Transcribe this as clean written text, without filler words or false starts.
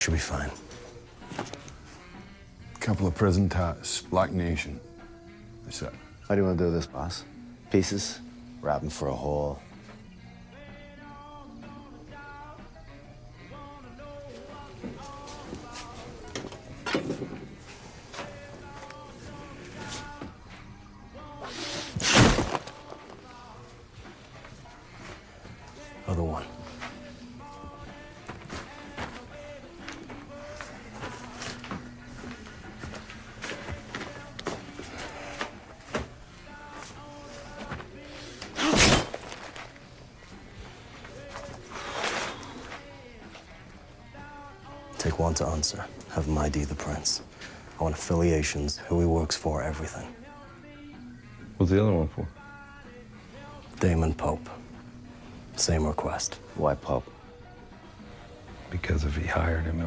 Should be fine. Couple of prison ties, Black Nation. What's up? How do you want to do this, boss? Pieces? Wrap them for a whole? Other one. Take one to Unser. Have him ID the prince. I want affiliations, who he works for, everything. What's the other one for? Damon Pope. Same request. Why Pope? Because if he hired him,